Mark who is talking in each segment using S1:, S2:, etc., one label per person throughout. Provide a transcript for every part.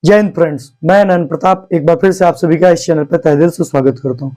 S1: जय हिंद फ्रेंड्स, मैं नयन प्रताप एक बार फिर से आप सभी का इस चैनल पर तहे दिल से स्वागत करता हूं।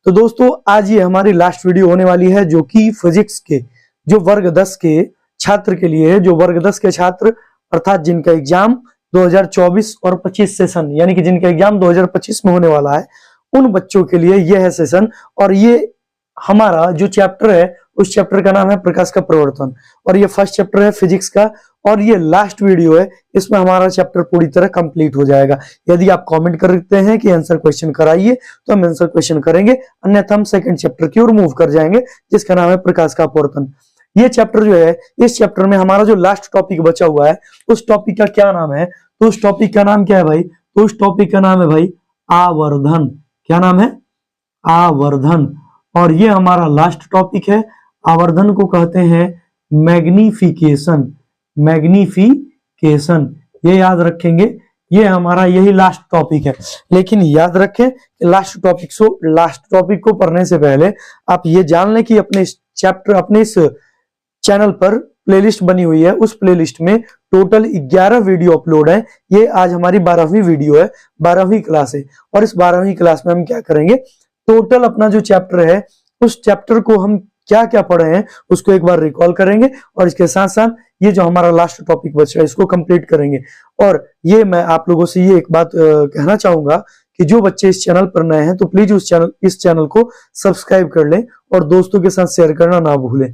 S1: तो दोस्तों, आज ये हमारी लास्ट वीडियो होने वाली है जो कि फिजिक्स के जो वर्ग 10 के छात्र के लिए है। जो वर्ग 10 के छात्र अर्थात जिनका एग्जाम 2024 और 25 सेशन यानी कि जिनका एग्जाम 2025 में होने वाला है, उन बच्चों के लिए यह है सेशन। और ये हमारा जो चैप्टर है उस चैप्टर का नाम है प्रकाश का प्रवर्तन, और ये फर्स्ट चैप्टर है फिजिक्स का, और ये लास्ट वीडियो है। इसमें हमारा चैप्टर पूरी तरह कंप्लीट हो जाएगा। यदि आप कमेंट करते हैं कि आंसर क्वेश्चन कराइए तो हम आंसर क्वेश्चन करेंगे, अन्यथा हम सेकंड चैप्टर की ओर मूव कर जाएंगे जिसका नाम है प्रकाश का अपवर्तन। ये चैप्टर जो है, इस चैप्टर में हमारा जो लास्ट टॉपिक बचा हुआ है उस टॉपिक का क्या नाम है? तो उस टॉपिक का नाम क्या है भाई? तो उस टॉपिक का नाम है भाई आवर्धन। क्या नाम है? आवर्धन। और ये हमारा लास्ट टॉपिक है। आवर्धन को कहते हैं मैग्निफिकेशन। मैग्निफिकेशन, ये याद रखेंगे। ये हमारा यही लास्ट टॉपिक है। लेकिन याद रखें लास्ट टॉपिक को पढ़ने से पहले आप ये जान लें कि अपने इस चैनल पर प्लेलिस्ट बनी हुई है। उस प्लेलिस्ट में टोटल 11 वीडियो अपलोड है। ये आज हमारी 12वीं वीडियो है, 12वीं क्लास है। और इस 12वीं क्लास में हम क्या करेंगे, टोटल अपना जो चैप्टर है उस चैप्टर को हम क्या क्या पढ़े हैं उसको एक बार रिकॉल करेंगे, और इसके साथ साथ ये जो हमारा लास्ट टॉपिक बचा है इसको कंप्लीट करेंगे। और ये मैं आप लोगों से ये एक बात कहना चाहूंगा कि जो बच्चे इस चैनल पर नए हैं तो प्लीज इस चैनल को सब्सक्राइब कर लें और दोस्तों के साथ शेयर करना ना भूलें।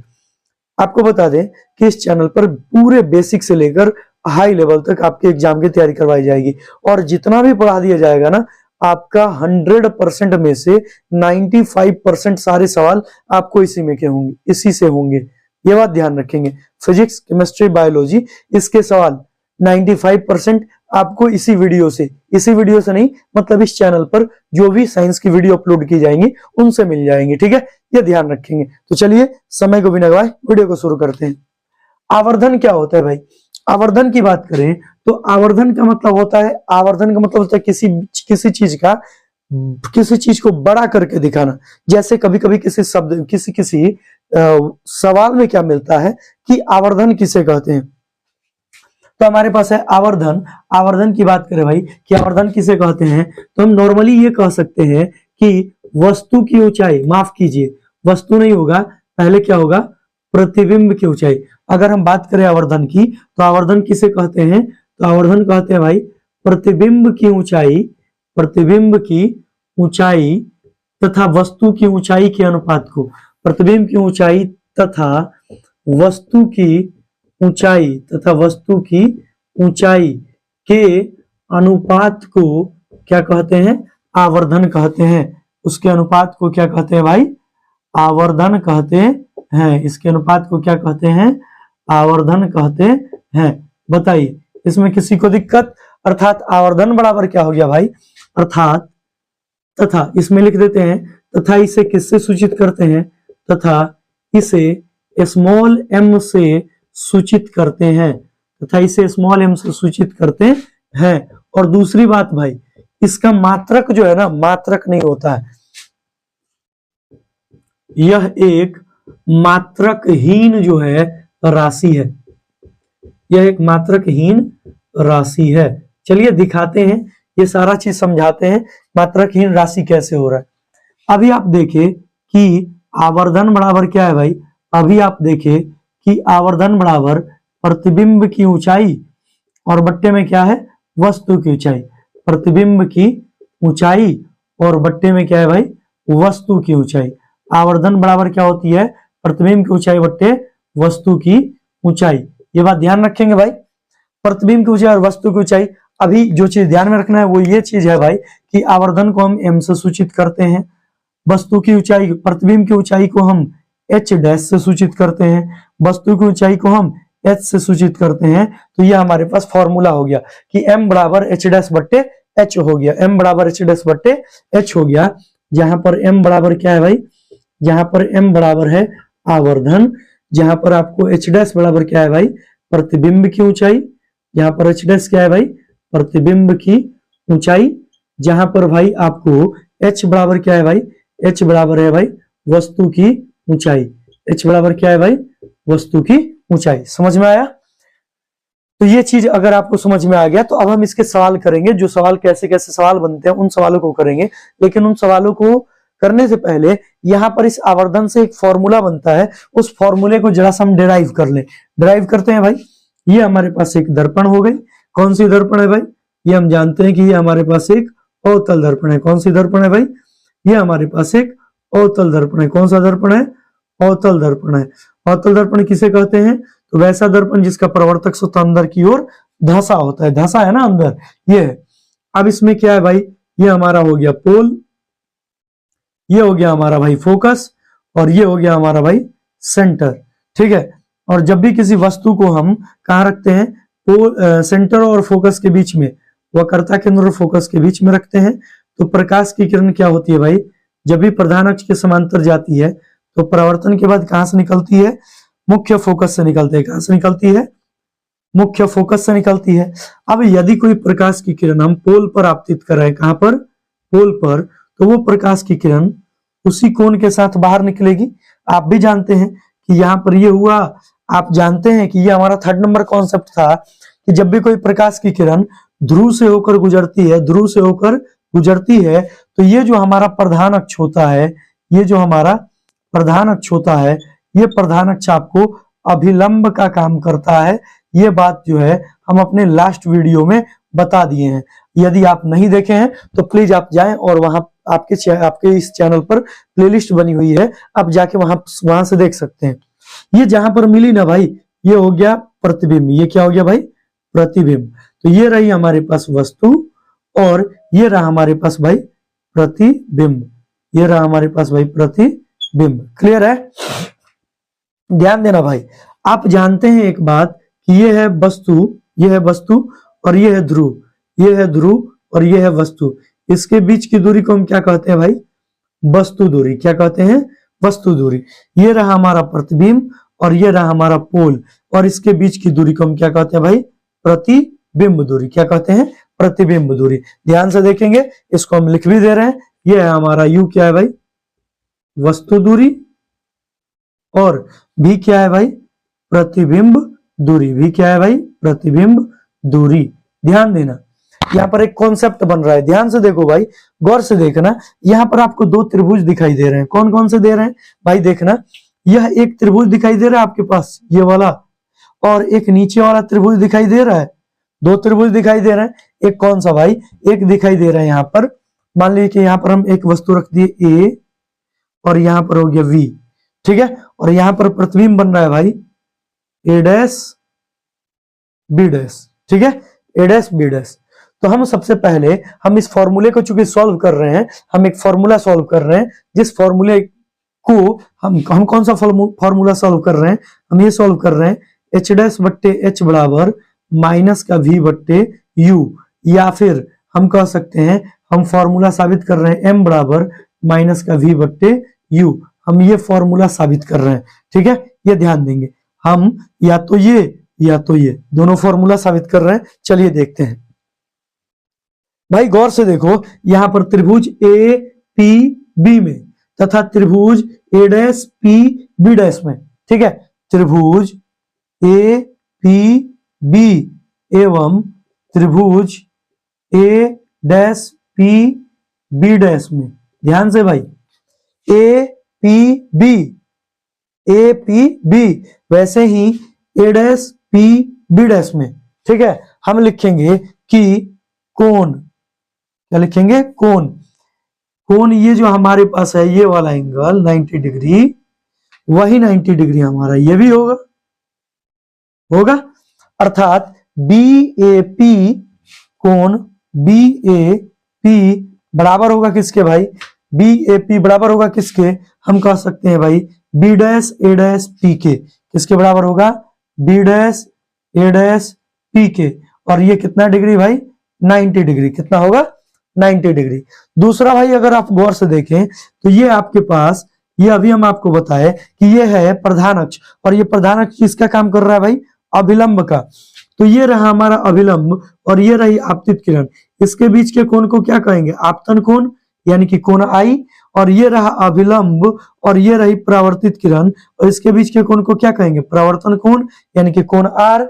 S1: आपको बता दें कि इस चैनल पर पूरे बेसिक से लेकर हाई लेवल तक आपके एग्जाम की तैयारी करवाई जाएगी, और जितना भी पढ़ा दिया जाएगा ना, आपका 100% में से 95% सारे सवाल आपको इसी से होंगे। ये बात ध्यान रखेंगे। फिजिक्स, केमिस्ट्री, बायोलॉजी, इसके सवाल 95% आपको इसी वीडियो से नहीं, मतलब इस चैनल पर जो भी साइंस की वीडियो अपलोड की जाएंगी उनसे मिल जाएंगे। ठीक है, ये ध्यान रखेंगे। तो चलिए समय को बिना गवाए वीडियो को शुरू करते हैं। आवर्धन क्या होता है भाई? आवर्धन की बात करें तो आवर्धन का मतलब होता है किसी चीज को बड़ा करके दिखाना। जैसे कभी कभी किसी सवाल में क्या मिलता है कि आवर्धन किसे कहते हैं, तो हमारे पास है आवर्धन। आवर्धन की बात करें भाई कि आवर्धन किसे कहते हैं, तो हम नॉर्मली ये कह सकते हैं कि वस्तु की ऊंचाई, माफ कीजिए वस्तु नहीं होगा, पहले क्या होगा, प्रतिबिंब की ऊंचाई। अगर हम बात करें आवर्धन की तो आवर्धन किसे कहते हैं, तो आवर्धन कहते हैं भाई प्रतिबिंब की ऊंचाई तथा वस्तु की ऊंचाई के अनुपात को। प्रतिबिंब की ऊंचाई तथा वस्तु की ऊंचाई के अनुपात को क्या कहते हैं? आवर्धन कहते हैं। उसके अनुपात को क्या कहते हैं भाई? आवर्धन कहते हैं। इसके अनुपात को क्या कहते हैं? आवर्धन कहते हैं। बताइए, इसमें किसी को दिक्कत? अर्थात आवर्धन बराबर क्या हो गया भाई? अर्थात तथा, इसमें लिख देते हैं तथा इसे किससे सूचित करते हैं? तथा इसे स्मॉल एम से सूचित करते हैं। तथा इसे स्मॉल एम से सूचित करते हैं। और दूसरी बात भाई, इसका मात्रक जो है ना, मात्रक नहीं होता है, यह एक मात्रकहीन जो है राशि है। यह एक मात्रकहीन राशि है। चलिए दिखाते हैं, ये सारा चीज समझाते हैं मात्रकहीन राशि कैसे हो रहा है। अभी आप देखें कि आवर्धन बराबर क्या है भाई? अभी आप देखें कि आवर्धन बराबर प्रतिबिंब की ऊंचाई और बट्टे में क्या है? वस्तु की ऊंचाई। प्रतिबिंब की ऊंचाई और बट्टे में क्या है भाई? वस्तु की ऊंचाई। आवर्धन बराबर क्या होती है? प्रतिबिंब की ऊंचाई बट्टे वस्तु की ऊंचाई। ये बात ध्यान रखेंगे भाई, प्रतिबिंब की ऊंचाई और वस्तु की ऊंचाई। अभी जो चीज ध्यान में रखना है वो ये चीज है भाई कि आवर्धन को हम एम से सूचित करते हैं, वस्तु की ऊंचाई, प्रतिबिंब की ऊंचाई को हम एच डैश से सूचित करते हैं, वस्तु की ऊंचाई को हम एच से सूचित करते हैं। तो ये हमारे पास फॉर्मूला हो गया कि एम बराबर एच डैश बट्टे एच हो गया। एम बराबर एच डैश बट्टे एच हो गया। जहां पर एम बराबर क्या है भाई? जहां पर एम बराबर है आवर्धन, जहां पर आपको एच डैश बराबर क्या है भाई? प्रतिबिंब की ऊंचाई। जहां पर एच डैश क्या है भाई? प्रतिबिंब की ऊंचाई। जहां पर भाई आपको एच बराबर क्या है भाई? एच बराबर है भाई वस्तु की ऊंचाई। एच बराबर क्या है भाई? वस्तु की ऊंचाई। समझ में आया? तो ये चीज अगर आपको समझ में आ गया तो अब हम इसके सवाल करेंगे। जो सवाल कैसे कैसे सवाल बनते हैं उन सवालों को करेंगे, लेकिन उन सवालों को करने से पहले यहाँ पर इस आवर्धन से एक फॉर्मूला बनता है, उस फॉर्मूले को जरा सा हम डिराइव कर लें। डिराइव करते हैं भाई। ये हमारे पास एक दर्पण हो गई। कौन सी दर्पण है भाई? ये हम जानते हैं कि ये हमारे पास एक अवतल दर्पण है। कौन सी दर्पण है भाई? ये हमारे पास एक अवतल दर्पण है। कौन सा दर्पण है? अवतल दर्पण है। अवतल दर्पण किसे कहते हैं? तो वैसा दर्पण जिसका प्रवर्तक सतह अंदर की ओर धंसा होता है। धंसा है ना अंदर, ये है। अब इसमें क्या है भाई? ये हमारा हो गया पोल, ये हो गया हमारा भाई फोकस, और ये हो गया हमारा भाई सेंटर। ठीक है। और जब भी किसी वस्तु को हम कहाँ रखते हैं? सेंटर और फोकस के बीच में, वक्रता केंद्र और फोकस के बीच में रखते हैं, तो प्रकाश की किरण क्या होती है भाई? जब भी प्रधान अक्ष के समांतर जाती है तो परावर्तन के बाद कहां से निकलती है? मुख्य फोकस से निकलती है। कहां से निकलती है? मुख्य फोकस से निकलती है। अब यदि कोई प्रकाश की किरण हम पोल पर आपतित कर रहे हैं, कहां पर? पोल पर, तो वो प्रकाश की किरण उसी कोण के साथ बाहर निकलेगी। आप भी जानते हैं कि यहाँ पर ये हुआ। आप जानते हैं कि ये हमारा 3rd नंबर कॉन्सेप्ट था कि जब भी कोई प्रकाश की किरण ध्रुव से होकर गुजरती है, ध्रुव से होकर गुजरती है, तो ये जो हमारा प्रधान अक्ष होता है, ये जो हमारा प्रधान अक्ष होता है, ये प्रधान अक्ष आपको अभिलंब का काम करता है। ये बात जो है हम अपने लास्ट वीडियो में बता दिए हैं। यदि आप नहीं देखे हैं तो प्लीज आप जाएं और वहां आपके इस चैनल पर प्लेलिस्ट बनी हुई है, आप जाके वहां से देख सकते हैं। ये जहां पर मिली ना भाई, ये हो गया प्रतिबिंब। ये क्या हो गया भाई? प्रतिबिंब। तो ये रही हमारे पास वस्तु और ये रहा हमारे पास भाई प्रतिबिंब। ये रहा हमारे पास भाई प्रतिबिंब। क्लियर है? ध्यान देना भाई। आप जानते हैं एक बात कि ये है वस्तु, ये है वस्तु और ये है ध्रुव, ये है ध्रुव और ये है वस्तु। इसके बीच की दूरी को हम क्या कहते हैं भाई? वस्तु दूरी। क्या कहते हैं? वस्तु दूरी। ये रहा हमारा प्रतिबिंब और ये रहा हमारा पोल, और इसके बीच की दूरी को हम क्या कहते हैं भाई? प्रतिबिंब दूरी। क्या कहते हैं? प्रतिबिंब दूरी। ध्यान से देखेंगे, इसको हम लिख भी दे रहे हैं। ये है हमारा यू क्या है भाई? वस्तु दूरी, और भी क्या है भाई? प्रतिबिंब दूरी। भी क्या है भाई? प्रतिबिंब दूरी। ध्यान देना, यहाँ पर एक कॉन्सेप्ट बन रहा है। ध्यान से देखो भाई, गौर से देखना। यहाँ पर आपको 2 त्रिभुज दिखाई दे रहे हैं। कौन कौन से दे रहे हैं भाई? देखना, यह एक त्रिभुज दिखाई दे रहा है आपके पास, ये वाला, और एक नीचे वाला त्रिभुज दिखाई दे रहा है। 2 त्रिभुज दिखाई दे रहे हैं। एक कौन सा भाई? एक दिखाई दे रहा है यहाँ पर, मान लीजिए कि यहाँ पर हम एक वस्तु रख दिए ए, और यहाँ पर हो गया वी। ठीक है। और यहाँ पर प्रतिबिंब बन रहा है भाई ए डैश बी डैश। ठीक है, ए डैश बी डैश। तो हम सबसे पहले हम इस फॉर्मूले को चूंकि सॉल्व कर रहे हैं, हम एक फॉर्मूला सॉल्व कर रहे हैं, जिस फॉर्मूले को हम कौन सा फॉर्मूला सॉल्व कर रहे हैं? हम ये सॉल्व कर रहे हैं एच डैश बट्टे एच बराबर माइनस का वी बट्टे यू, या फिर हम कह सकते हैं हम फॉर्मूला साबित कर रहे हैं एम बराबर माइनस का वी बट्टे यू। हम ये फॉर्मूला साबित कर रहे हैं। ठीक है, ये ध्यान देंगे। हम या तो ये दोनों फॉर्मूला साबित कर रहे हैं। चलिए देखते हैं भाई, गौर से देखो। यहां पर त्रिभुज ए पी बी में तथा त्रिभुज ए डैश पी बी डैश में, ठीक है, त्रिभुज ए पी बी एवं त्रिभुज ए डैश पी बी डैश में, ध्यान से भाई, ए पी बी वैसे ही ए डैश पी बी डैश में, ठीक है, हम लिखेंगे कि कोण, क्या लिखेंगे? कोण ये जो हमारे पास है ये वाला एंगल 90 डिग्री, वही 90 डिग्री हमारा ये भी होगा। अर्थात BAP कोण BAP बराबर होगा किसके भाई? BAP बराबर होगा किसके? हम कह सकते हैं भाई B dash A dash P के। किसके बराबर होगा? B dash A dash P के। और ये कितना डिग्री भाई? 90 डिग्री। कितना होगा? 90 डिग्री। दूसरा भाई, अगर आप गौर से देखें तो ये आपके पास, ये अभी हम आपको बताए कि ये है प्रधान अक्ष, और ये प्रधान अक्ष किसका काम कर रहा है भाई? अभिलंब का। तो ये रहा हमारा अभिलंब और ये रही आपतित किरण। इसके बीच के कोण को क्या कहेंगे? आपतन कोण, यानी कि कोण I। और ये रहा अभिलंब और ये रही परावर्तित किरण, और इसके बीच के कोण को क्या कहेंगे? परावर्तन कोण, यानी कि कोण R।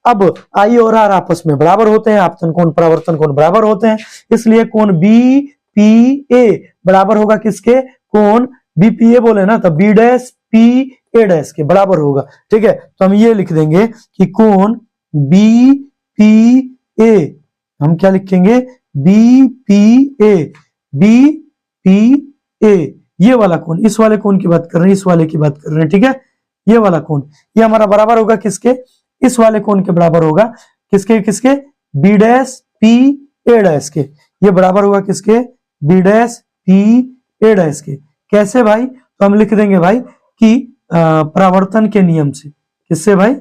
S1: अब आई और आर आपस में बराबर होते हैं, आपतन कोण परावर्तन कोण बराबर होते हैं, इसलिए कोण बी पी ए बराबर होगा किसके, कोण बी पी ए बोले ना तो B dash P A dash K बराबर होगा। ठीक है, तो हम ये लिख देंगे कि कोण बी पी ए, हम क्या लिखेंगे, B P A, B P A, ये वाला कोण, इस वाले कोण की बात कर रहे हैं, इस वाले की बात कर रहे हैं। ठीक है, ये वाला कोण ये हमारा बराबर होगा किसके, इस वाले कोण के बराबर होगा, किसके किसके, B dash P A dash K, ये बराबर होगा किसके, B dash P A dash K. कैसे भाई, तो हम लिख देंगे भाई कि परावर्तन के नियम से, किससे भाई,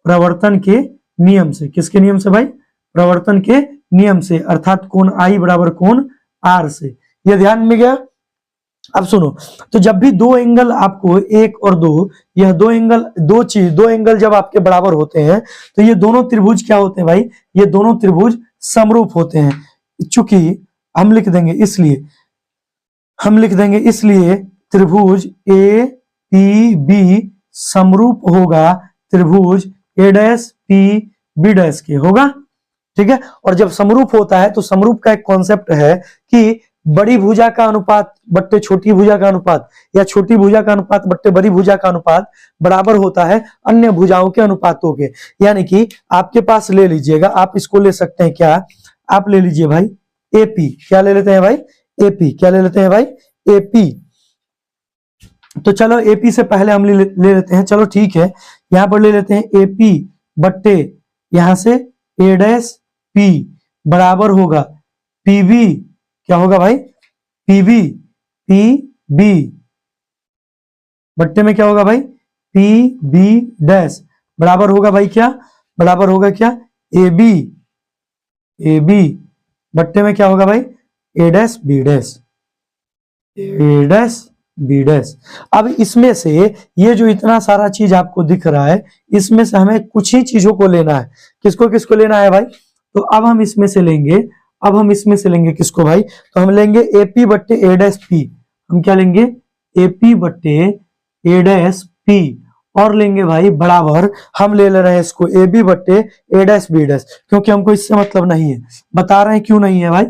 S1: प्रवर्तन के नियम से, किसके नियम से भाई, प्रवर्तन के नियम से, अर्थात कोण आई बराबर कोण आर से। ये ध्यान में गया। अब सुनो, तो जब भी दो एंगल आपको एक और दो, यह दो एंगल, दो एंगल जब आपके बराबर होते हैं तो ये दोनों त्रिभुज क्या होते हैं भाई, ये दोनों त्रिभुज समरूप होते हैं। चूंकि हम लिख देंगे इसलिए त्रिभुज ए पी बी समरूप होगा त्रिभुज ए डैश पी बी डैश के होगा। ठीक है, और जब समरूप होता है तो समरूप का एक कॉन्सेप्ट है कि बड़ी भुजा का अनुपात बट्टे छोटी भुजा का अनुपात, या छोटी भुजा का अनुपात बट्टे बड़ी भुजा का अनुपात बराबर होता है अन्य भुजाओं के अनुपातों के। यानी कि आपके पास ले लीजिएगा, आप इसको ले सकते हैं क्या, आप ले लीजिए भाई एपी, क्या ले लेते हैं भाई, एपी, क्या ले लेते हैं भाई, एपी। तो चलो एपी से पहले हम ले लेते हैं, चलो ठीक है, यहां पर ले लेते हैं एपी बट्टे यहां से ए डैश पी बराबर होगा पीबी, क्या होगा भाई, पीबी, पीबी बट्टे में क्या होगा भाई, पी बी डैश बराबर होगा भाई क्या, बराबर होगा क्या, ए बी, ए बी बट्टे में क्या होगा भाई, ए डैश बी डैश, ए डैश बी डैश। अब इसमें से ये जो इतना सारा चीज आपको दिख रहा है, इसमें से हमें कुछ ही चीजों को लेना है। किसको किसको लेना है भाई, तो अब हम इसमें से लेंगे, किसको भाई, तो हम लेंगे एपी बट्टे ए डैश पी, हम क्या लेंगे, एपी बट्टे ए डैश पी, और लेंगे भाई बराबर, हम ले रहे हैं इसको ए बी बट्टे ए डैश बी डैश, क्योंकि हमको इससे मतलब नहीं है, बता रहे हैं क्यों नहीं है भाई,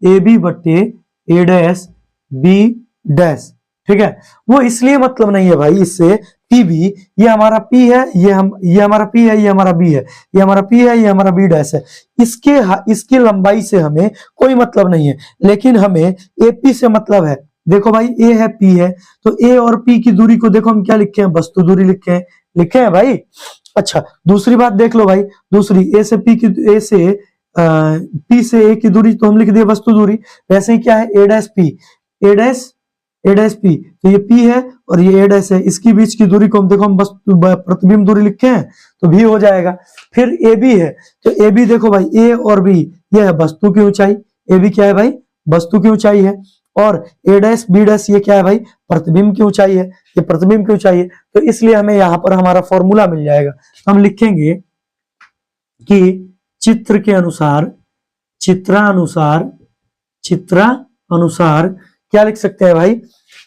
S1: ए बी बट्टे ए डैश बी डैश। ठीक है, वो इसलिए मतलब नहीं है भाई इससे, पी बी, ये हमारा पी है, ये हमारा पी है, ये हमारा बी है, ये हमारा पी है, ये हमारा बी डैश है, इसकी लंबाई से हमें कोई मतलब नहीं है, लेकिन हमें एपी से मतलब है। देखो भाई ए है पी है, तो ए और पी की दूरी को देखो हम क्या लिखे हैं, वस्तु दूरी लिखे हैं भाई। अच्छा, दूसरी बात देख लो भाई, दूसरी ए से पी से ए की दूरी तो हम लिख दिए वस्तु दूरी, वैसे ही क्या है, ए dash P, A dash P, तो ये पी है और ये ए डैश है, इसकी बीच की दूरी को हम देखो हम प्रतिबिंब दूरी लिखे हैं तो भी हो जाएगा। फिर ए बी है, तो ए बी देखो भाई, ए और बी ये है वस्तु की ऊंचाई, ए बी क्या है भाई, वस्तु की ऊंचाई है, और ए डैश बी डैश ये क्या है भाई, प्रतिबिंब की ऊंचाई है, ये प्रतिबिंब की ऊंचाई है, तो इसलिए हमें यहाँ पर हमारा फॉर्मूला मिल जाएगा। हम लिखेंगे कि चित्रानुसार क्या लिख सकते हैं भाई,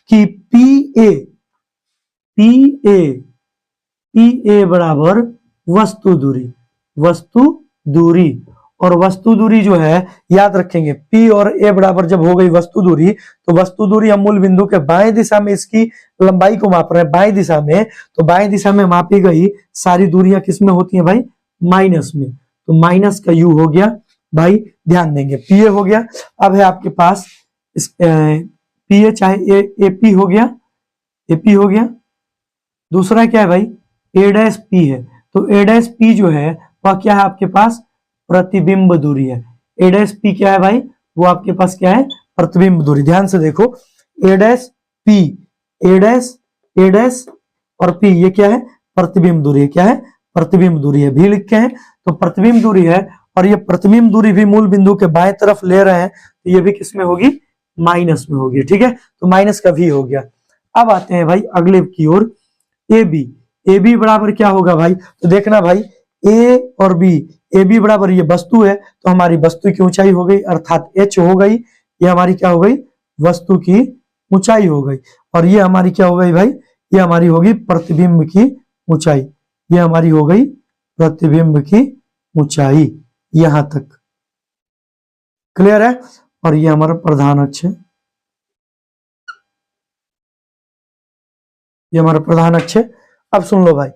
S1: कि पी ए बराबर वस्तु दूरी, और वस्तु दूरी जो है याद रखेंगे, पी और ए बराबर जब हो गई वस्तु दूरी, तो वस्तु दूरी हम मूल बिंदु के बाएं दिशा में इसकी लंबाई को माप रहे हैं, बाएं दिशा में, तो बाएं दिशा में मापी गई सारी दूरियां किसमें होती हैं भाई, माइनस में, तो माइनस का यू हो गया भाई, ध्यान देंगे, पी ए हो गया। अब है आपके पास पी ए चाहे ए पी हो गया, एपी हो गया, दूसरा क्या है भाई, ए डैश पी है, तो ए डैश पी जो है वह क्या है आपके पास, प्रतिबिंब दूरी है, ए डैश पी क्या है भाई, वो आपके पास क्या है, प्रतिबिंब दूरी। ध्यान से देखो, ए डैश पी, ए डैश और पी ये क्या है, प्रतिबिंब दूरी है, क्या है, प्रतिबिंब दूरी है, भी लिखे हैं, तो प्रतिबिंब दूरी है, और ये प्रतिबिंब दूरी भी मूल बिंदु के बाएं तरफ ले रहे हैं, तो ये भी किसमें होगी, माइनस में होगी। ठीक है, तो माइनस का भी हो गया। अब आते हैं भाई अगले की ओर, ए बी बराबर क्या होगा भाई, तो देखना भाई, ए और बी, ए बी बराबर ये वस्तु है, तो हमारी वस्तु की ऊंचाई हो गई, अर्थात एच हो गई, ये हमारी क्या हो गई, वस्तु की ऊंचाई हो गई, और ये हमारी क्या हो गई भाई, ये हमारी होगी प्रतिबिंब की ऊंचाई, ये हमारी हो गई प्रतिबिंब की ऊंचाई, यहां तक क्लियर है। और ये हमारा प्रधान अक्ष है, ये हमारा प्रधान अक्ष है। अब सुन लो भाई,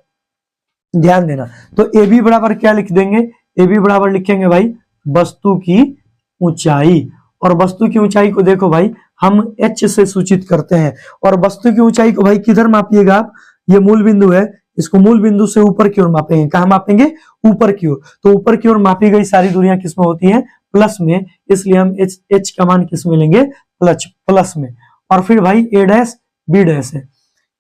S1: ध्यान देना। तो ए बी बराबर क्या लिख देंगे, ए बी बराबर लिखेंगे भाई वस्तु की ऊंचाई। और वस्तु की ऊंचाई को देखो भाई हम एच से सूचित करते हैं। और वस्तु की ऊंचाई को भाई किधर मापिएगा आप, ये मूल बिंदु है, इसको मूल बिंदु से ऊपर की ओर मापेंगे। कहां मापेंगे, ऊपर की ओर। तो ऊपर की ओर मापी गई सारी दूरियां किस में होती हैं, प्लस में, इसलिए हम एच का मान किस में लेंगे, प्लस में। और फिर भाई ए डैश बी डैश है,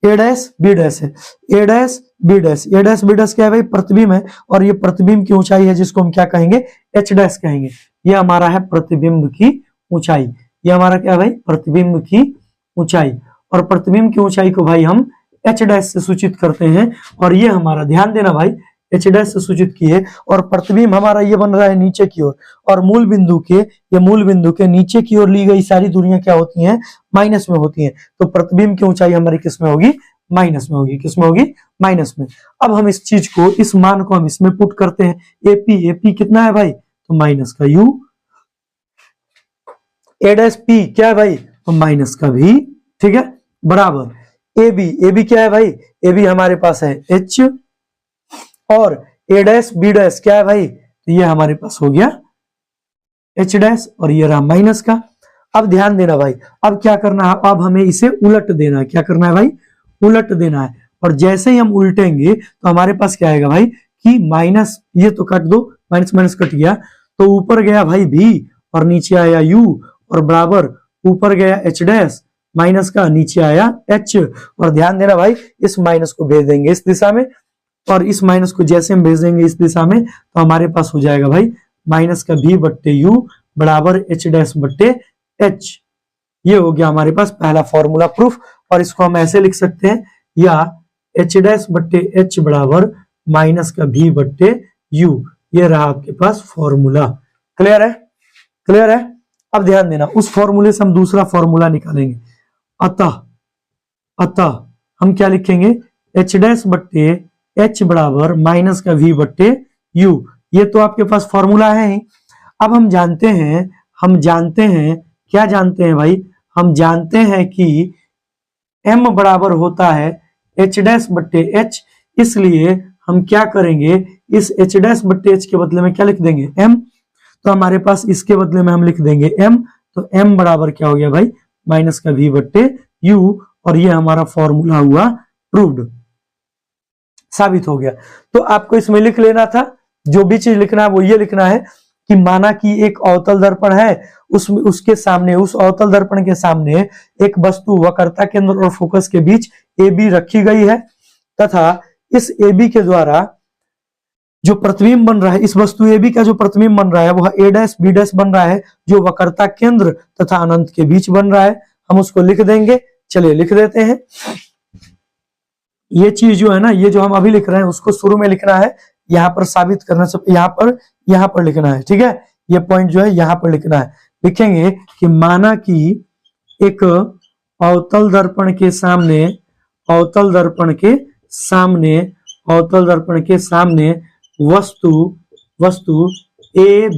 S1: ए डैश बी डैश है, ए डैश बी डैश, ए डैश बी डैश क्या है भाई, प्रतिबिंब है। और ये प्रतिबिंब की ऊंचाई है जिसको हम क्या कहेंगे, एच डैश कहेंगे। ये हमारा है प्रतिबिंब की ऊंचाई, ये हमारा क्या है भाई, प्रतिबिंब की ऊंचाई। और प्रतिबिंब की ऊंचाई को भाई हम एच डैश से सूचित करते हैं। और ये हमारा, ध्यान देना भाई, एच डैश से सूचित किए। और प्रतिबिंब हमारा ये बन रहा है नीचे की ओर, और मूल बिंदु के, ये मूल बिंदु के नीचे की ओर ली गई सारी दूरियां क्या होती हैं, माइनस में होती हैं। तो प्रतिबिंब की ऊंचाई हमारी किस में होगी, माइनस में होगी। किस में होगी, माइनस में। अब हम इस चीज को, इस मान को हम इसमें पुट करते हैं। एपी, एपी कितना है भाई, तो माइनस का यू। ए डैश पी क्या है भाई, तो माइनस का भी, ठीक है, बराबर ए बी, ए बी क्या है भाई, ए बी हमारे पास है एच। और ए डैश बी डैश क्या है भाई, तो ये हमारे पास हो गया एच डैश, और ये रहा माइनस का। अब ध्यान देना भाई, अब क्या करना है, अब हमें इसे उलट देना है। क्या करना है भाई, उलट देना है। और जैसे ही हम उल्टेंगे तो हमारे पास क्या आएगा भाई, कि माइनस, ये तो काट दो, माइनस माइनस कट गया, तो ऊपर गया भाई भी, और नीचे आया यू, और बराबर ऊपर गया एच डैश, माइनस का नीचे आया एच। और ध्यान देना भाई, इस माइनस को भेज देंगे इस दिशा में, और इस माइनस को जैसे हम भेज देंगे इस दिशा में, तो हमारे पास हो जाएगा भाई माइनस का भी बट्टे यू बराबर एच डैश बट्टे एच। ये हो गया हमारे पास पहला फॉर्मूला प्रूफ। और इसको हम ऐसे लिख सकते हैं, या एच डैश बट्टे एच बराबर माइनस का भी बट्टे यू। ये रहा आपके पास फॉर्मूला। क्लियर है, क्लियर है। अब ध्यान देना, उस फॉर्मूले से हम दूसरा फॉर्मूला निकालेंगे। अतः हम क्या लिखेंगे, एच डैश बट्टे एच बराबर माइनस का वी बट्टे यू। ये तो आपके पास फॉर्मूला है ही। अब हम जानते हैं, क्या जानते हैं भाई, हम जानते हैं कि m बराबर होता है एच डैश बट्टे एच। इसलिए हम क्या करेंगे, इस एच डैश बट्टे एच के बदले में क्या लिख देंगे, m। तो हमारे पास इसके बदले में हम लिख देंगे m। तो m बराबर क्या हो गया भाई, माइनस का v बट्टे u। और ये हमारा फॉर्मूला हुआ प्रूव्ड, साबित हो गया। तो आपको इसमें लिख लेना था, जो भी चीज लिखना है वो ये लिखना है कि माना कि एक अवतल दर्पण है, उसके सामने, उस अवतल दर्पण के सामने एक वस्तु वक्रता केंद्र और फोकस के बीच ए बी रखी गई है, तथा इस ए बी के द्वारा जो प्रतिबिंब बन रहा है, इस वस्तु ए बी का जो प्रतिबिंब बन रहा है वह ए डैश बी डैश बन रहा है, जो वक्रता केंद्र तथा अनंत के बीच बन रहा है। हम उसको लिख देंगे, चलिए लिख देते हैं। ये चीज जो है ना, ये जो हम अभी लिख रहे हैं उसको शुरू में लिखना है, यहाँ पर साबित करना, सब यहाँ पर लिखना है, ठीक है। ये पॉइंट जो है यहाँ पर लिखना है। लिखेंगे कि माना कि एक अवतल दर्पण के सामने, अवतल दर्पण के सामने वस्तु ए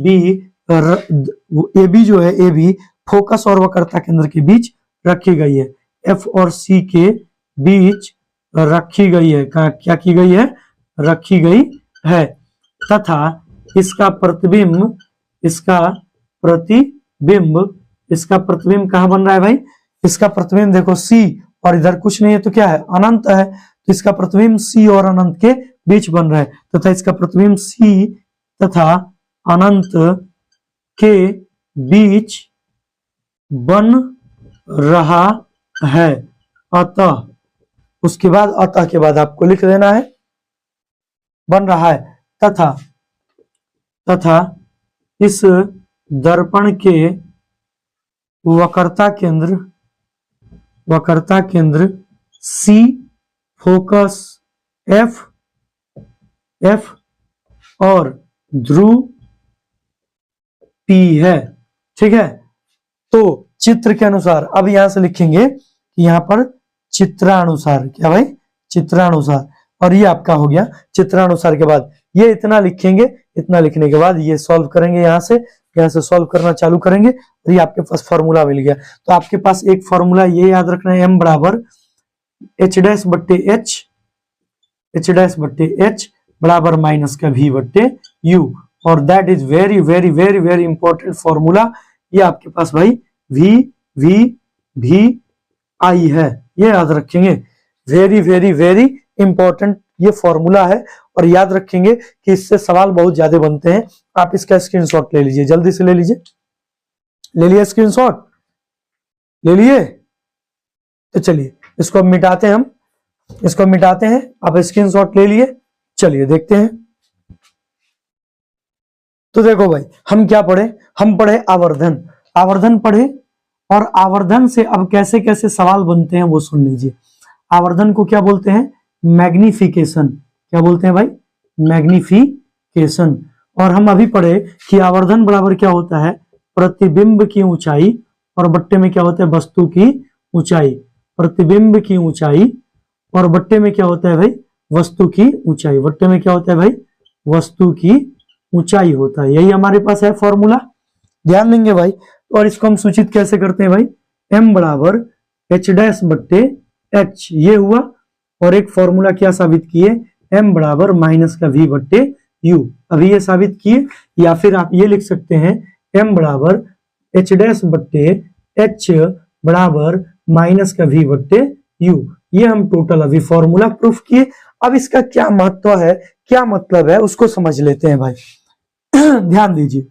S1: बी जो है, ए बी फोकस और वक्रता केंद्र के बीच रखी गई है, एफ और सी के बीच रखी गई है। क्या की गई है, रखी गई है, तथा इसका प्रतिबिंब कहां बन रहा है भाई, इसका प्रतिबिंब देखो C, और इधर कुछ नहीं है तो क्या है, अनंत है। तो इसका प्रतिबिंब C और अनंत के बीच बन रहा है, तथा इसका प्रतिबिंब C तथा अनंत के बीच बन रहा है। अतः, उसके बाद अतः के बाद आपको लिख देना है, बन रहा है, तथा इस दर्पण के वक्रता केंद्र C, फोकस F और ध्रुव P है, ठीक है। तो चित्र के अनुसार, अब यहां से लिखेंगे कि यहां पर चित्रानुसार, क्या भाई, चित्रानुसार। और ये आपका हो गया चित्रानुसार के बाद ये इतना लिखेंगे, इतना लिखने के बाद ये सॉल्व करेंगे, यहाँ से सॉल्व करना चालू करेंगे और ये आपके पास फॉर्मूला मिल गया। तो आपके पास एक फॉर्मूला ये याद रखना है, m बराबर h डैश बट्टे h बराबर माइनस का v बट्टे u, और that is very very very very important formula. ये आपके पास भाई v आई है, ये याद रखेंगे, वेरी वेरी वेरी इंपॉर्टेंट ये फॉर्मूला है। और याद रखेंगे कि इससे सवाल बहुत ज्यादा बनते हैं। आप इसका स्क्रीनशॉट ले लीजिए, जल्दी से ले लीजिए, ले लिए स्क्रीनशॉट, ले लिए। तो चलिए इसको मिटाते हैं, हम इसको मिटाते हैं। आप स्क्रीनशॉट ले लिए, चलिए देखते हैं। तो देखो भाई हम क्या पढ़े, हम पढ़े आवर्धन, आवर्धन पढ़े, और आवर्धन से अब कैसे कैसे सवाल बनते हैं वो सुन लीजिए। आवर्धन को क्या बोलते हैं, मैग्निफिकेशन, क्या बोलते हैं भाई, मैग्निफिकेशन। और हम अभी पढ़े कि आवर्धन बराबर क्या होता है, प्रतिबिंब की ऊंचाई, और बट्टे में क्या होता है, वस्तु की ऊंचाई। प्रतिबिंब की ऊंचाई और बट्टे में क्या होता है भाई, वस्तु की ऊंचाई। बट्टे में क्या होता है भाई, वस्तु की ऊंचाई होता है। यही हमारे पास है फॉर्मूला, ध्यान देंगे भाई। और इसको हम सूचित कैसे करते हैं भाई, m बराबर h डैश बट्टे h, ये हुआ। और एक फॉर्मूला क्या साबित किए, m बराबर माइनस का v बट्टे u, अभी ये साबित किए। या फिर आप ये लिख सकते हैं m बराबर h डैश बट्टे h बराबर माइनस का v बट्टे u, ये हम टोटल अभी फॉर्मूला प्रूफ किए। अब इसका क्या महत्व है, क्या मतलब है, उसको समझ लेते हैं भाई। ध्यान दीजिए,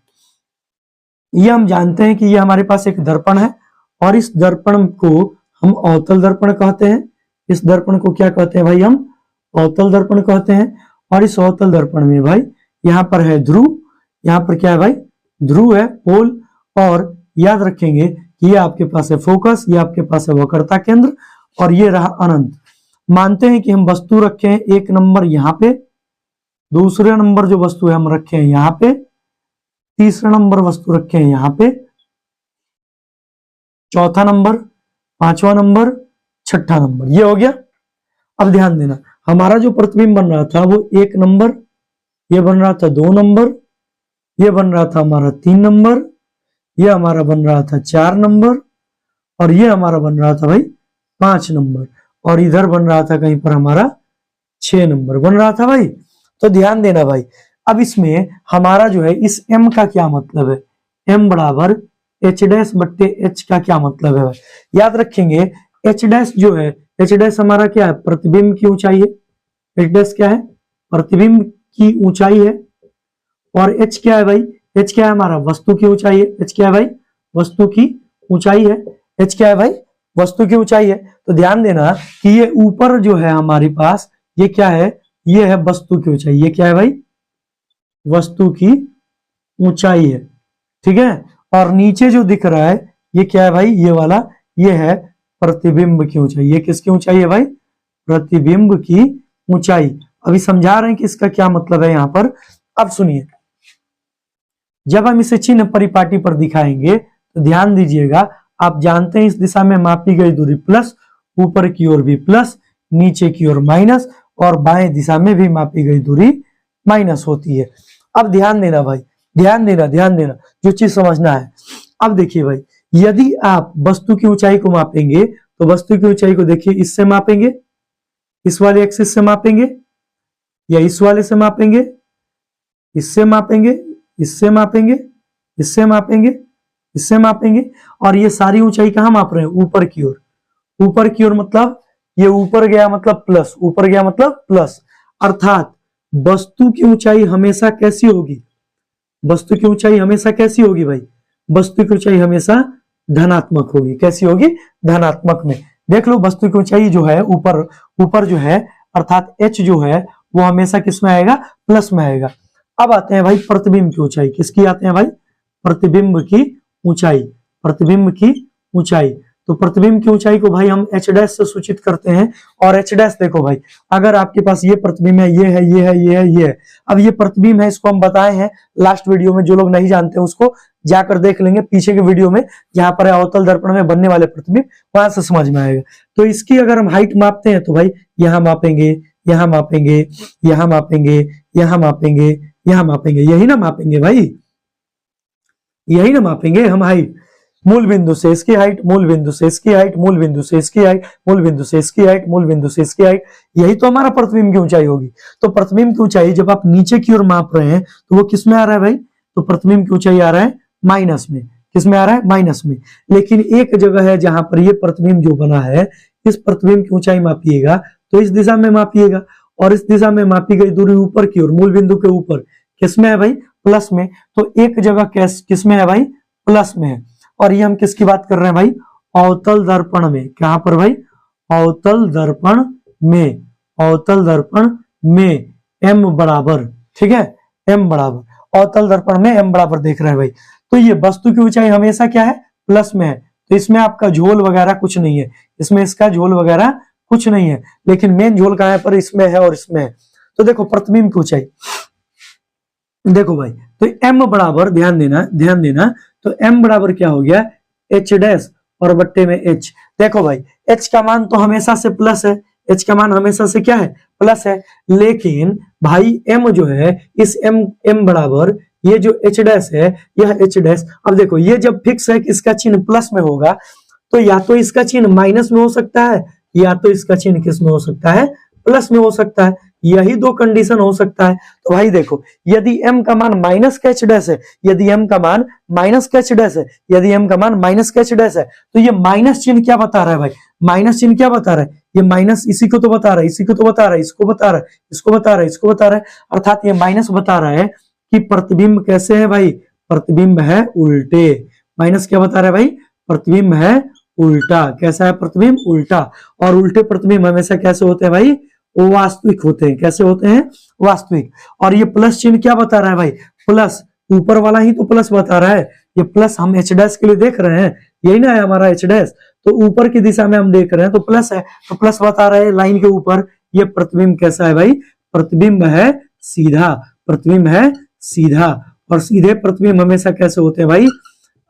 S1: ये हम जानते हैं कि ये हमारे पास एक दर्पण है, और इस दर्पण को हम अवतल दर्पण कहते हैं। इस दर्पण को क्या कहते हैं भाई, हम अवतल दर्पण कहते हैं। और इस अवतल दर्पण में भाई यहाँ पर है ध्रुव, यहाँ पर क्या है भाई, ध्रुव है, पोल। और याद रखेंगे कि ये आपके पास है फोकस, ये आपके पास है वक्रता केंद्र, और ये रहा अनंत। मानते हैं कि हम वस्तु रखे हैं एक नंबर यहाँ पे, दूसरे नंबर जो वस्तु है हम रखे हैं यहाँ पे, तीसरा नंबर वस्तु रखे हैं यहाँ पे, चौथा नंबर, पांचवा नंबर, छठा नंबर, ये हो गया। अब ध्यान देना, हमारा जो प्रतिबिंब बन रहा था वो एक नंबर, ये बन रहा था 2 नंबर, ये बन रहा था हमारा 3 नंबर, ये हमारा बन रहा था 4 नंबर, और ये हमारा बन रहा था भाई 5 नंबर, और इधर बन रहा था कहीं पर हमारा 6 नंबर बन रहा था भाई। तो ध्यान देना भाई, अब इसमें हमारा जो है इस m का क्या मतलब है, m बराबर h डैश बट्टे h का क्या मतलब है भाई, याद रखेंगे h डैश जो है, h डैश हमारा क्या है, प्रतिबिंब की ऊंचाई है। h डैश क्या है, प्रतिबिंब की ऊंचाई है। और h क्या है भाई, h क्या है हमारा, वस्तु की ऊंचाई है। h क्या है भाई, वस्तु की ऊंचाई है। h क्या है भाई, वस्तु की ऊंचाई है। तो ध्यान देना कि ये ऊपर जो है हमारे पास, ये क्या है, ये है वस्तु की ऊंचाई, ये क्या है भाई, वस्तु की ऊंचाई है, ठीक है। और नीचे जो दिख रहा है ये क्या है भाई, ये वाला, ये है प्रतिबिंब की ऊंचाई। ये किसकी ऊंचाई है भाई, प्रतिबिंब की ऊंचाई। अभी समझा रहे हैं कि इसका क्या मतलब है यहाँ पर। अब सुनिए, जब हम इसे चिन्ह परिपाटी पर दिखाएंगे तो ध्यान दीजिएगा, आप जानते हैं इस दिशा में मापी गई दूरी प्लस, ऊपर की ओर भी प्लस, नीचे की ओर माइनस, और बाएं दिशा में भी मापी गई दूरी माइनस होती है। अब ध्यान देना भाई, ध्यान देना, जो चीज समझना है। अब देखिए भाई, यदि आप वस्तु की ऊंचाई को मापेंगे तो वस्तु की ऊंचाई को देखिए, इससे मापेंगे, इस वाले एक्सिस से मापेंगे, या इस वाले से मापेंगे, इससे मापेंगे, इससे मापेंगे, इससे मापेंगे, इससे मापेंगे। और ये सारी ऊंचाई कहाँ माप रहे हैं, ऊपर की ओर। ऊपर की ओर मतलब ये ऊपर गया मतलब प्लस, ऊपर गया मतलब प्लस। अर्थात वस्तु की ऊंचाई हमेशा कैसी होगी, वस्तु की ऊंचाई हमेशा कैसी होगी भाई, वस्तु की ऊंचाई हमेशा धनात्मक होगी। कैसी होगी, धनात्मक में। देख लो, वस्तु की ऊंचाई जो है ऊपर, ऊपर जो है अर्थात h जो है वो हमेशा किस में आएगा, प्लस में आएगा। अब आते हैं भाई प्रतिबिंब की ऊंचाई, किसकी आते हैं भाई, प्रतिबिंब की ऊंचाई, प्रतिबिंब की ऊंचाई। तो प्रतिबिंब की ऊंचाई को भाई हम h डैश से सूचित करते हैं। और h डैश देखो भाई, अगर आपके पास ये प्रतिबिंब है, ये है, ये है, ये है, ये है। अब ये प्रतिबिंब है, इसको हम बताए हैं लास्ट वीडियो में, जो लोग नहीं जानते उसको जाकर देख लेंगे पीछे के वीडियो में, जहां पर अवतल दर्पण में बनने वाले प्रतिबिंब, वहां से समझ में आएगा। तो इसकी अगर हम हाइट मापते हैं तो भाई यहाँ मापेंगे, यहाँ मापेंगे, यहाँ मापेंगे, यहाँ मापेंगे, यहाँ मापेंगे, यही ना मापेंगे भाई, यही ना मापेंगे हम हाइट। मूल बिंदु से इसकी हाइट, मूल बिंदु से इसकी हाइट, मूल बिंदु से इसकी हाइट, मूल बिंदु से इसकी हाइट, मूल बिंदु से इसकी हाइट, यही तो हमारा प्रतिबिंब की ऊंचाई होगी। तो प्रतिबिंब की ऊंचाई जब आप नीचे की ओर माप रहे हैं तो वो किस में आ रहा है भाई, तो प्रतिबिंब की ऊंचाई आ रहा है माइनस में। किस में आ रहा है, माइनस में। लेकिन एक जगह है जहां पर ये प्रतिबिंब जो बना है, इस प्रतिबिंब की ऊंचाई मापिएगा तो इस दिशा में मापिएगा, और इस दिशा में मापी गई दूरी ऊपर की ओर मूल बिंदु के ऊपर किस में है भाई, प्लस में। तो एक जगह किस में है भाई, प्लस में है। और ये हम किसकी बात कर रहे हैं भाई, अवतल दर्पण में। कहां पर भाई, अवतल दर्पण में, अवतल दर्पण में m बराबर, ठीक है, m बराबर, अवतल दर्पण में m बराबर देख रहे हैं भाई। तो ये वस्तु की ऊंचाई हमेशा क्या है, प्लस में है। तो इसमें आपका झोल वगैरह कुछ नहीं है, इसमें इसका झोल वगैरह कुछ नहीं है। लेकिन मेन झोल कहां है, पर इसमें है और इसमें है। तो देखो प्रतिबिंब की ऊंचाई देखो भाई, तो m बराबर, ध्यान देना ध्यान देना, तो m बराबर क्या हो गया, h डैश और बट्टे में h। देखो भाई h का मान तो हमेशा से प्लस है, h का मान हमेशा से क्या है, प्लस है। लेकिन भाई m जो है, इस m बराबर ये जो h डैश है, यह h डैश, अब देखो ये जब फिक्स है कि इसका चिन्ह प्लस में होगा, तो या तो इसका चिन्ह माइनस में हो सकता है, या तो इसका चिन्ह किस में हो सकता है, प्लस में हो सकता है। यही दो कंडीशन हो सकता है। तो भाई देखो, यदि m का मान माइनस का h डैश है, यदि m का मान माइनस का h डैश है, यदि m का मान माइनस का h डैश है, तो ये माइनस चिन्ह क्या बता रहा है भाई, माइनस चिन्ह क्या बता रहा है, ये माइनस इसी को तो बता रहा है, इसी को तो बता रहा है, इसको बता रहा है, इसको बता रहा है, इसको बता रहा है। अर्थात ये माइनस बता रहा है कि प्रतिबिंब कैसे है भाई, प्रतिबिंब है उल्टे। माइनस क्या बता रहा है भाई, प्रतिबिंब है उल्टा। कैसा है प्रतिबिंब, उल्टा। और उल्टे प्रतिबिंब हमेशा कैसे होते हैं भाई, वास्तविक होते हैं। कैसे होते हैं, वास्तविक। और ये प्लस चिन्ह क्या बता रहा है भाई, प्लस, ऊपर वाला ही तो प्लस बता रहा है। ये प्लस हम एच डैश के लिए देख रहे हैं, यही ना है हमारा एच डैश, तो ऊपर की दिशा में हम देख रहे हैं तो प्लस है, तो प्लस बता रहा है लाइन के ऊपर। ये प्रतिबिंब कैसा है भाई, प्रतिबिंब है सीधा, प्रतिबिंब है सीधा। और सीधे प्रतिबिंब हमेशा कैसे होते हैं भाई,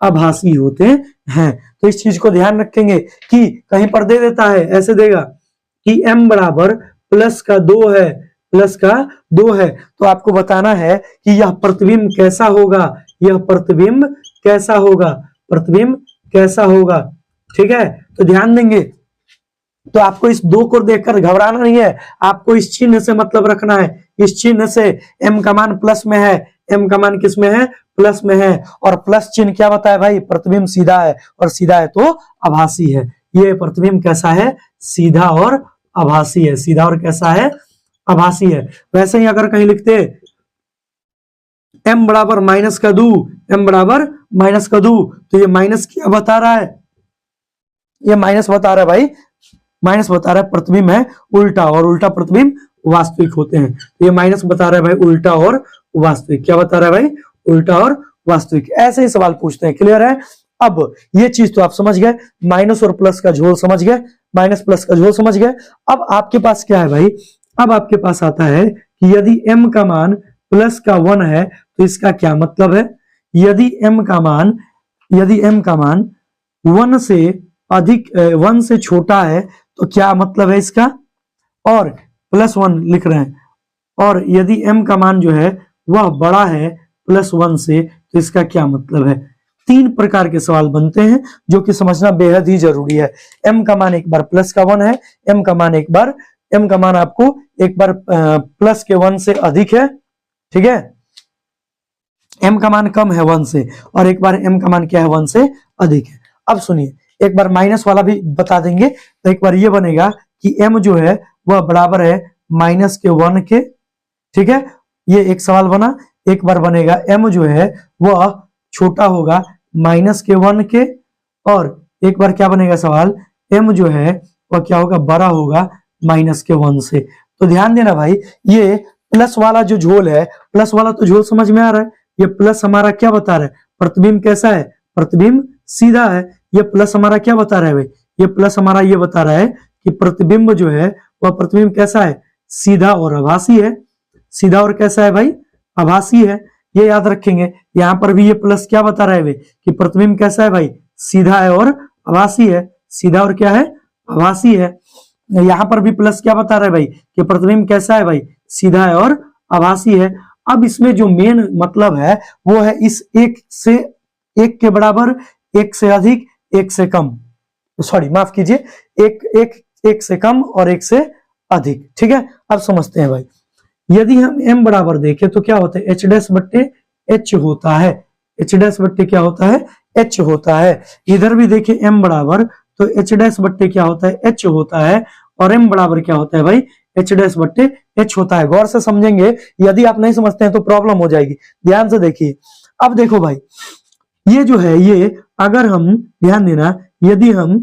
S1: आभासी होते हैं। तो इस चीज को ध्यान रखेंगे कि कहीं पर दे देता है, ऐसे देगा कि m बराबर प्लस का 2 है, प्लस का 2 है, तो आपको बताना है कि यह प्रतिबिंब कैसा होगा, यह प्रतिबिंब कैसा होगा, प्रतिबिंब कैसा होगा, ठीक है। तो ध्यान देंगे, तो आपको इस 2 को देखकर घबराना नहीं है, आपको इस चिन्ह से मतलब रखना है। इस चिन्ह से m का मान प्लस में है, m का मान किस में है, प्लस में है। और प्लस चिन्ह क्या बताया भाई, प्रतिबिंब सीधा है, और सीधा है तो आभासी है। ये प्रतिबिंब कैसा है, सीधा और आभासी है, सीधा और कैसा है, आभासी है। वैसे ही अगर कहीं लिखते m बराबर माइनस का 2, m बराबर माइनस का 2, तो ये माइनस क्या बता रहा है, ये माइनस बता रहा है भाई, माइनस बता रहा है प्रतिबिंब है उल्टा, और उल्टा प्रतिबिंब वास्तविक होते हैं। तो ये माइनस बता रहा है भाई उल्टा और वास्तविक। क्या बता रहा है भाई, उल्टा और वास्तविक। ऐसे ही सवाल पूछते हैं, क्लियर है। अब ये चीज तो आप समझ गए, माइनस और प्लस का झोल समझ गए, माइनस प्लस का झोल समझ गए। अब आपके पास क्या है भाई, अब आपके पास आता है कि यदि m का मान प्लस का 1 है तो इसका क्या मतलब है। यदि m का मान 1 से अधिक, 1 से छोटा है तो क्या मतलब है इसका, और +1 लिख रहे हैं। और यदि m का मान जो है वह बड़ा है +1 से, तो इसका क्या मतलब है। 3 प्रकार के सवाल बनते हैं जो कि समझना बेहद ही जरूरी है। m का मान एक बार प्लस का 1 है, m का मान आपको एक बार प्लस के 1 से अधिक है, ठीक है। m का मान कम है 1 से, और एक बार m का मान क्या है, 1 से अधिक है। अब सुनिए, एक बार माइनस वाला भी बता देंगे। तो एक बार ये बनेगा कि m जो है वह बराबर है -1 के, ठीक है। ये एक सवाल बना। एक बार बनेगा m जो है वह छोटा होगा -1 के, और एक बार क्या बनेगा सवाल, m जो है वह क्या होगा, बड़ा होगा -1 से। तो ध्यान देना भाई, ये प्लस वाला जो झोल है, प्लस वाला तो झोल समझ में आ रहा है। ये प्लस हमारा क्या बता रहा है, प्रतिबिंब कैसा है, प्रतिबिंब सीधा है। ये प्लस हमारा क्या बता रहा है भाई, ये प्लस हमारा ये बता रहा है कि प्रतिबिंब जो है वह प्रतिबिंब कैसा है, सीधा और आभासी है। सीधा और कैसा है भाई, आभासी है। ये याद रखेंगे। यहाँ पर भी ये प्लस क्या बता रहा है भाई, कि प्रतिबिंब कैसा है भाई, सीधा है और आभासी है। सीधा और क्या है, आभासी है। यहाँ पर भी प्लस क्या बता रहा है भाई, कि प्रतिबिंब कैसा है भाई, सीधा है और आभासी है। अब इसमें जो मेन मतलब है वो है इस एक के बराबर, एक से अधिक, एक से कम, सॉरी माफ कीजिए, एक से कम और एक से अधिक। ठीक है, अब समझते हैं भाई। यदि हम m बराबर देखें तो क्या होता है, एच डैश बट्टे एच होता है, एच डैश बट्टे क्या होता है, एच होता है। इधर भी देखें m बराबर तो एच डैश बट्टे क्या होता है, एच होता है, और m बराबर क्या होता है भाई, एच डैश बट्टे एच होता है। गौर से समझेंगे, यदि आप नहीं समझते हैं तो प्रॉब्लम हो जाएगी। ध्यान से देखिए, अब देखो भाई, ये जो है, ये अगर हम ध्यान देना, यदि हम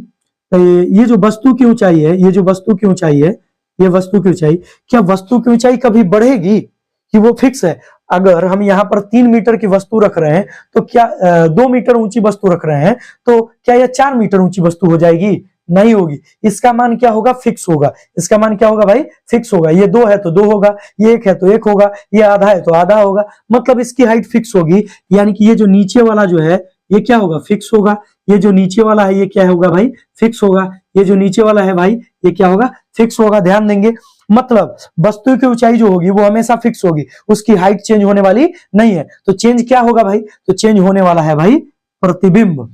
S1: ये जो वस्तु की ऊंचाई है, ये जो वस्तु की ऊंचाई है, ये वस्तु की ऊंचाई, क्या वस्तु की ऊंचाई कभी बढ़ेगी कि वो फिक्स है? अगर हम यहाँ पर 3 मीटर की वस्तु रख रहे हैं तो क्या 2 मीटर ऊंची वस्तु रख रहे हैं तो क्या यह 4 मीटर ऊंची वस्तु हो जाएगी? नहीं होगी। इसका मान क्या होगा, फिक्स होगा। इसका मान क्या होगा भाई, फिक्स होगा। ये 2 है तो 2 होगा, ये 1 है तो 1 होगा, ये आधा है तो आधा होगा, मतलब इसकी हाइट फिक्स होगी। यानी कि ये जो नीचे वाला जो है ये क्या होगा, फिक्स होगा। ये जो नीचे वाला है ये क्या होगा भाई, फिक्स होगा। ये जो नीचे वाला है भाई ये क्या होगा, फिक्स होगा। ध्यान देंगे, मतलब वस्तु की ऊंचाई जो होगी वो हमेशा फिक्स होगी, उसकी हाइट चेंज होने वाली नहीं है। तो चेंज क्या होगा भाई, तो चेंज होने वाला है भाई प्रतिबिंब,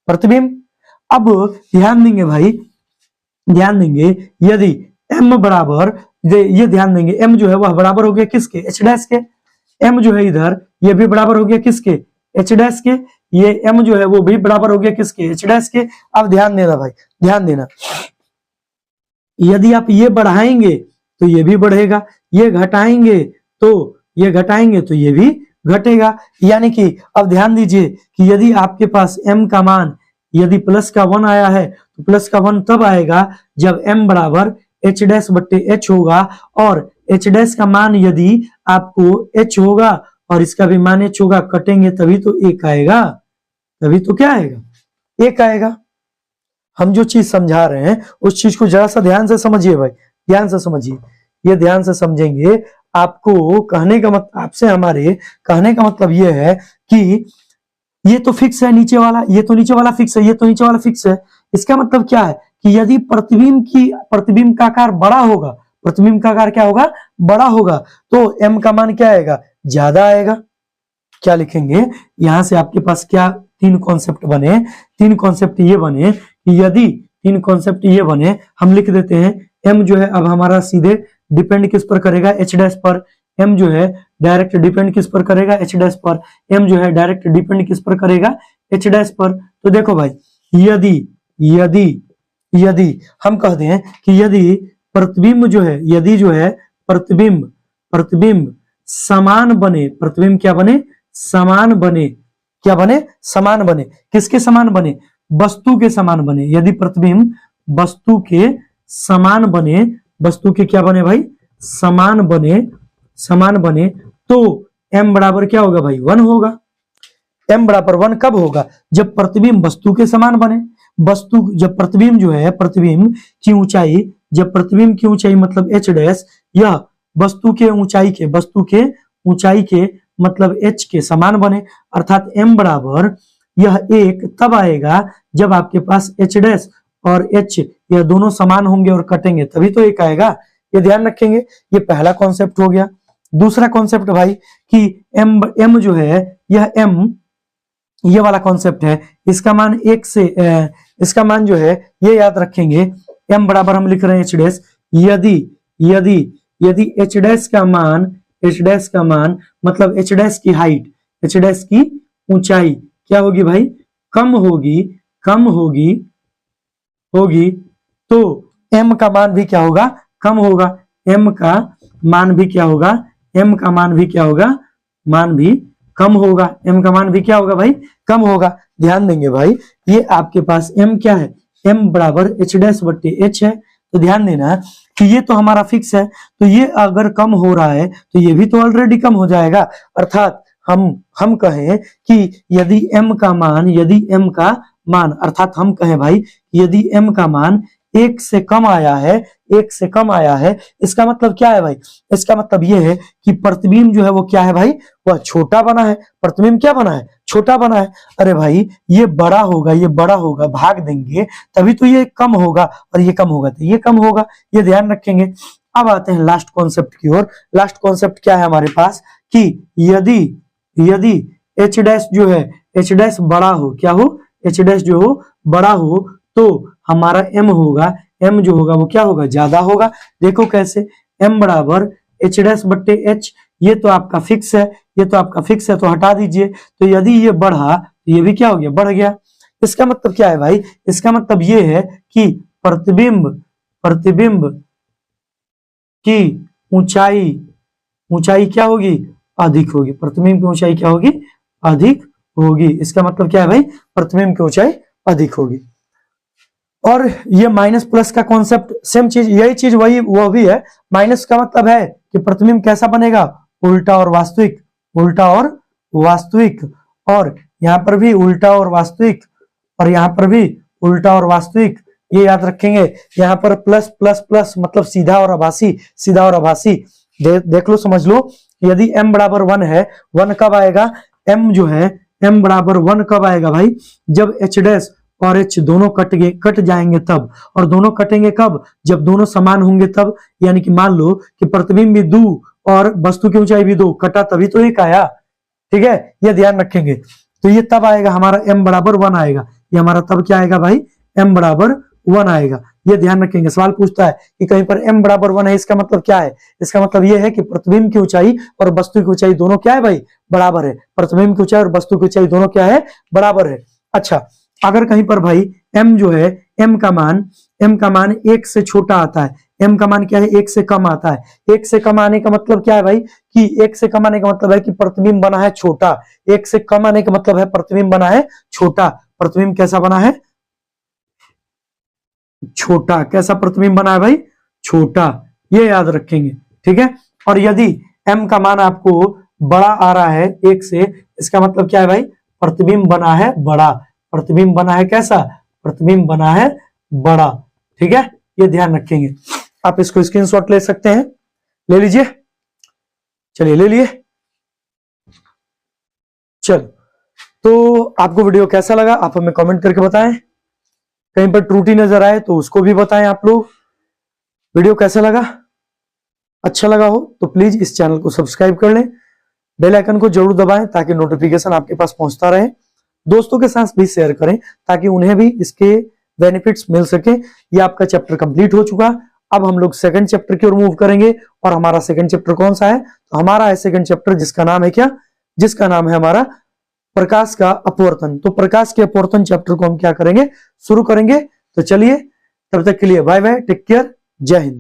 S1: प्रतिबिंब। अब ध्यान देंगे भाई, ध्यान देंगे, यदि m बराबर, ये ध्यान देंगे, m जो है वह बराबर हो गया किसके, h डैश के। m जो है इधर ये भी बराबर हो गया किसके, h डैश के। ये m जो है वो भी बराबर हो गया किसके, h डैश के। अब ध्यान देना भाई, ध्यान देना, यदि आप ये बढ़ाएंगे तो ये भी बढ़ेगा, ये घटाएंगे तो ये घटाएंगे तो ये भी घटेगा। यानी कि अब ध्यान दीजिए कि यदि आपके पास m का मान यदि प्लस का 1 आया है तो प्लस का 1 तब आएगा जब m बराबर h डैश बट्टे h होगा, और h डैश का मान यदि आपको h होगा और इसका भी मान h होगा, कटेंगे तभी तो 1 आएगा, तभी तो क्या आएगा, 1 आएगा। हम जो चीज समझा रहे हैं उस चीज को जरा सा ध्यान से समझिए भाई, ध्यान से समझिए। ये ध्यान से समझेंगे, आपको कहने का मतलब, आपसे हमारे कहने का मतलब ये है कि ये तो फिक्स है नीचे वाला, ये तो नीचे वाला फिक्स है, ये तो नीचे वाला फिक्स है। इसका मतलब क्या है कि यदि प्रतिबिंब का आकार बड़ा होगा, प्रतिबिंब का आकार क्या होगा, बड़ा होगा, तो m का मान क्या आएगा, ज्यादा आएगा। क्या लिखेंगे, यहां से आपके पास क्या 3 कॉन्सेप्ट बने, 3 कॉन्सेप्ट ये बने कि यदि 3 कॉन्सेप्ट ये बने, हम लिख देते हैं m जो है अब हमारा सीधे डिपेंड किस पर करेगा, h डैश पर। m जो है डायरेक्ट डिपेंड किस पर करेगा, h डैश पर। m जो है डायरेक्ट डिपेंड किस पर करेगा, h डैश पर। तो देखो भाई, यदि यदि यदि हम कहते हैं कि यदि प्रतिबिंब जो है, यदि जो है प्रतिबिंब समान बने, प्रतिबिंब क्या बने, समान बने, क्या बने, समान बने। किसके समान बने, वस्तु के समान बने। यदि प्रतिबिंब वस्तु के समान बने, वस्तु के क्या बने भाई, समान बने, समान बने, तो m बराबर क्या होगा भाई, 1 होगा। m बराबर 1 कब होगा, जब प्रतिबिंब वस्तु के समान बने। वस्तु जब प्रतिबिंब जो है, प्रतिबिंब की ऊंचाई, जब प्रतिबिंब की ऊंचाई मतलब h डैश, यह वस्तु के ऊंचाई के, वस्तु के ऊंचाई के मतलब h के समान बने, अर्थात m बराबर यह 1 तब आएगा जब आपके पास h डैश और h यह दोनों समान होंगे और कटेंगे, तभी तो 1 आएगा। ये ध्यान रखेंगे। ये पहला कॉन्सेप्ट हो गया। दूसरा कॉन्सेप्ट भाई कि m जो है, यह m ये वाला कॉन्सेप्ट है, इसका मान 1 से इसका मान जो है ये याद रखेंगे, m बराबर हम लिख रहे हैं h डैश। यदि यदि यदि h डैश का मान, h डैश का मान मतलब h डैश की हाइट, h डैश की ऊंचाई क्या होगी भाई, कम होगी, कम होगी, होगी, तो m का मान भी क्या होगा, कम होगा। m का मान भी क्या होगा, m का मान भी क्या होगा, मान भी कम होगा। m का मान भी क्या होगा भाई, कम होगा। ध्यान देंगे भाई, ये आपके पास m क्या है, m बराबर h डैश बट्टे h है। तो ध्यान देना कि ये तो हमारा फिक्स है, तो ये अगर कम हो रहा है तो ये भी तो ऑलरेडी कम हो जाएगा। अर्थात हम कहें कि यदि m का मान, यदि m का मान, अर्थात हम कहें भाई यदि m का मान 1 से कम आया है, 1 से कम आया है, इसका मतलब क्या है भाई, इसका मतलब ये है कि प्रतिबिंब जो है वो क्या है भाई, वह छोटा बना है। प्रतिबिंब क्या बना है, छोटा बना है। अरे भाई ये बड़ा होगा, ये बड़ा होगा, भाग देंगे तभी तो ये कम होगा, और ये कम होगा तो ये कम होगा। ये ध्यान रखेंगे। अब आते हैं लास्ट कॉन्सेप्ट की ओर। लास्ट कॉन्सेप्ट क्या है हमारे पास कि यदि एच डैश जो है, एच डैश बड़ा हो, क्या हो, एच डैश जो हो बड़ा हो, तो हमारा एम होगा, एम जो होगा वो क्या होगा, ज्यादा होगा। देखो कैसे, एम बराबर एच डैश बट्टे एच, ये तो आपका फिक्स है, ये तो आपका फिक्स है, तो हटा दीजिए। तो यदि ये बढ़ा तो ये भी क्या हो गया, बढ़ गया। इसका मतलब क्या है भाई, इसका मतलब ये है कि प्रतिबिंब की ऊंचाई क्या होगी, अधिक होगी। प्रतिबिंब की ऊंचाई क्या होगी, अधिक होगी। इसका मतलब क्या है भाई, प्रतिबिंब की ऊंचाई अधिक होगी। और ये माइनस प्लस का कॉन्सेप्ट सेम चीज, यही चीज वही वो भी है। माइनस का मतलब है कि प्रतिबिंब कैसा बनेगा, उल्टा और वास्तविक, उल्टा और वास्तविक। और यहां पर भी उल्टा और वास्तविक, और यहां पर भी उल्टा और वास्तविक, ये याद रखेंगे। यहां पर प्लस प्लस प्लस मतलब सीधा और आभासी, सीधा और आभासी। देख लो, समझ लो। यदि m बराबर 1 है, 1 कब आएगा, m जो है, m बराबर 1 कब आएगा भाई, जब h डैश और h दोनों कट जाएंगे तब। और दोनों कटेंगे कब, जब दोनों समान होंगे तब। यानी कि मान लो कि प्रतिबिंब भी 2 और वस्तु की ऊंचाई भी 2, कटा तभी तो एक आया। ठीक है, ये ध्यान रखेंगे। तो ये तब आएगा हमारा m बराबर 1 आएगा। ये हमारा तब क्या आएगा भाई, m बराबर 1 आएगा। ये ध्यान रखेंगे। सवाल पूछता है कि कहीं पर m बराबर 1 है, इसका मतलब क्या है, इसका मतलब ये है कि प्रतिबिंब की ऊंचाई और वस्तु की ऊंचाई दोनों क्या है भाई, बराबर है। प्रतिबिंब की ऊंचाई और वस्तु की ऊंचाई दोनों क्या है, बराबर है। अच्छा, अगर कहीं पर भाई m जो है, m का मान 1 से छोटा आता है, m का मान क्या है, 1 से कम आता है। 1 से कम आने का मतलब क्या है भाई, कि 1 से कम आने का मतलब है कि प्रतिबिंब बना है छोटा। 1 से कम आने का मतलब है प्रतिबिंब बना है छोटा। प्रतिबिंब कैसा बना है, छोटा। कैसा प्रतिबिंब बना है भाई, छोटा। ये याद रखेंगे, ठीक है। और यदि m का मान आपको बड़ा आ रहा है 1 से, इसका मतलब क्या है भाई, प्रतिबिंब बना है बड़ा। प्रतिबिंब बना है कैसा, प्रतिबिंब बना है बड़ा। ठीक है, ये ध्यान रखेंगे। आप इसको स्क्रीनशॉट ले सकते हैं, ले लीजिए। चलिए, ले लिए। चलो, तो आपको वीडियो कैसा लगा आप हमें कमेंट करके बताएं। कहीं पर त्रुटि नजर आए तो उसको भी बताएं आप लोग। वीडियो कैसा लगा, अच्छा लगा हो तो प्लीज इस चैनल को सब्सक्राइब कर लें, बेल आइकन को जरूर दबाएं ताकि नोटिफिकेशन आपके पास पहुंचता रहे। दोस्तों के साथ भी शेयर करें ताकि उन्हें भी इसके बेनिफिट्स मिल सके। ये आपका चैप्टर कंप्लीट हो चुका। अब हम लोग सेकंड चैप्टर की ओर मूव करेंगे। और हमारा सेकंड चैप्टर कौन सा है, तो हमारा है सेकंड चैप्टर जिसका नाम है क्या, जिसका नाम है हमारा प्रकाश का अपवर्तन। तो प्रकाश के अपवर्तन चैप्टर को हम क्या करेंगे, शुरू करेंगे। तो चलिए, तब तक के लिए बाय बाय, टेक केयर, जय हिंद।